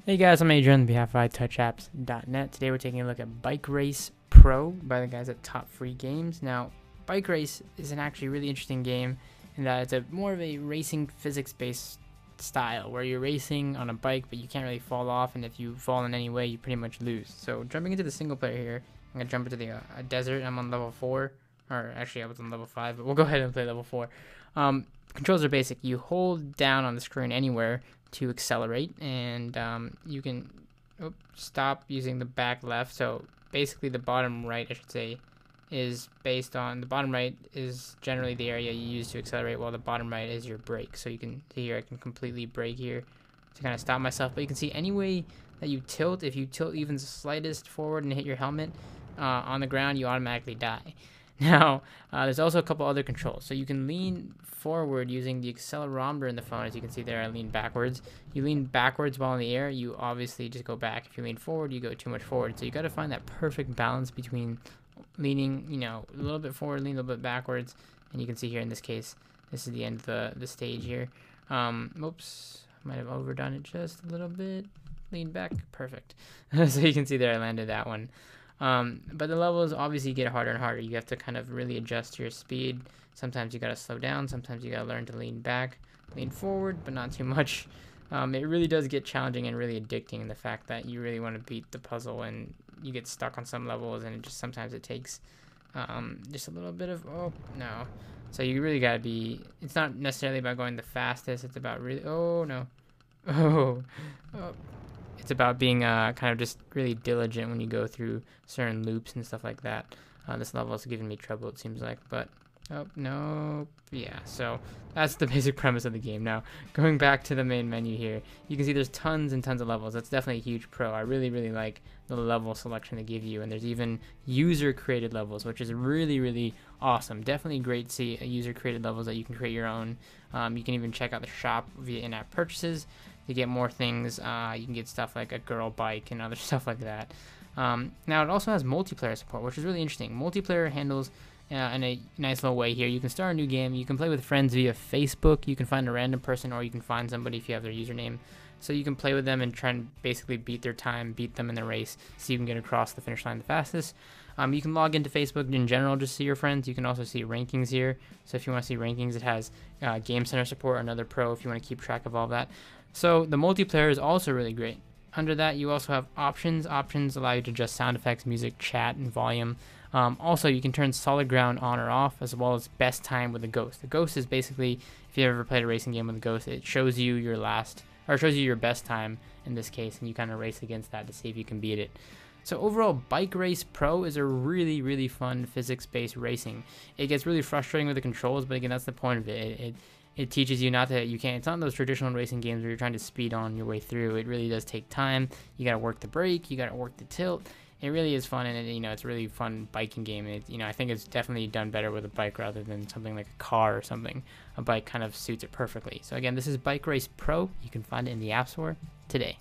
Hey guys, I'm Adrian on behalf of iTouchApps.net. Today we're taking a look at Bike Race Pro by the guys at Top Free Games. Now, Bike Race is an actually really interesting game in that it's more of a racing physics-based style where you're racing on a bike but you can't really fall off, and if you fall in any way you pretty much lose. So jumping into the single player here, I'm going to jump into the desert. I'm on level 4, or actually I was on level 5, but we'll go ahead and play level 4. Controls are basic. You hold down on the screen anywhere to accelerate, and you can stop using the back left. So basically the bottom right, I should say, is based on the bottom right is generally the area you use to accelerate, while the bottom right is your brake. So you can see here I can completely brake here to kind of stop myself, but you can see any way that you tilt, if you tilt even the slightest forward and hit your helmet on the ground, you automatically die. Now, there's also a couple other controls. So you can lean forward using the accelerometer in the phone. As you can see there, I lean backwards. You lean backwards while in the air, you obviously just go back. If you lean forward, you go too much forward. So you got to find that perfect balance between leaning, a little bit forward, lean a little bit backwards. And you can see here in this case, this is the end of the stage here. Oops, might have overdone it just a little bit. Lean back, perfect. So you can see there I landed that one. But the levels obviously get harder and harder. You have to kind of really adjust your speed. Sometimes you gotta slow down. Sometimes you gotta learn to lean back, lean forward, but not too much. It really does get challenging and really addicting in the fact that you really want to beat the puzzle, and you get stuck on some levels, and sometimes it takes just a little bit of So you really gotta be. It's not necessarily about going the fastest. It's about really. Oh no. Oh. It's about being kind of just really diligent when you go through certain loops and stuff like that. This level is giving me trouble, it seems like, but no, yeah. So that's the basic premise of the game. Now, going back to the main menu here, you can see there's tons and tons of levels. That's definitely a huge pro. I really, really like the level selection they give you, and there's even user-created levels, which is really, really awesome. Definitely great to see user-created levels that you can create your own. You can even check out the shop via in-app purchases to get more things. You can get stuff like a girl bike and other stuff like that. Now it also has multiplayer support, which is really interesting. Multiplayer handles in a nice little way here. You can start a new game. You can play with friends via Facebook. You can find a random person, or you can find somebody if you have their username. So you can play with them and try and basically beat their time, beat them in the race, so you can get across the finish line the fastest. You can log into Facebook in general just to see your friends. You can also see rankings here. So if you want to see rankings, it has Game Center support, another pro if you want to keep track of all that. So the multiplayer is also really great. Under that, you also have options. Options allow you to adjust sound effects, music, chat, and volume. Also, you can turn solid ground on or off, as well as best time with the ghost. The ghost is basically, if you ever played a racing game with a ghost, it shows you your best time in this case, and you kind of race against that to see if you can beat it. So overall, Bike Race Pro is a really, really fun physics-based racing. It gets really frustrating with the controls, but again, that's the point of it. It teaches you it's not those traditional racing games where you're trying to speed on your way through. It really does take time. You got to work the brake, you got to work the tilt. It really is fun, and it's a really fun biking game. I think it's definitely done better with a bike rather than something like a car or something. A bike kind of suits it perfectly. So again, this is Bike Race Pro. You can find it in the App Store today.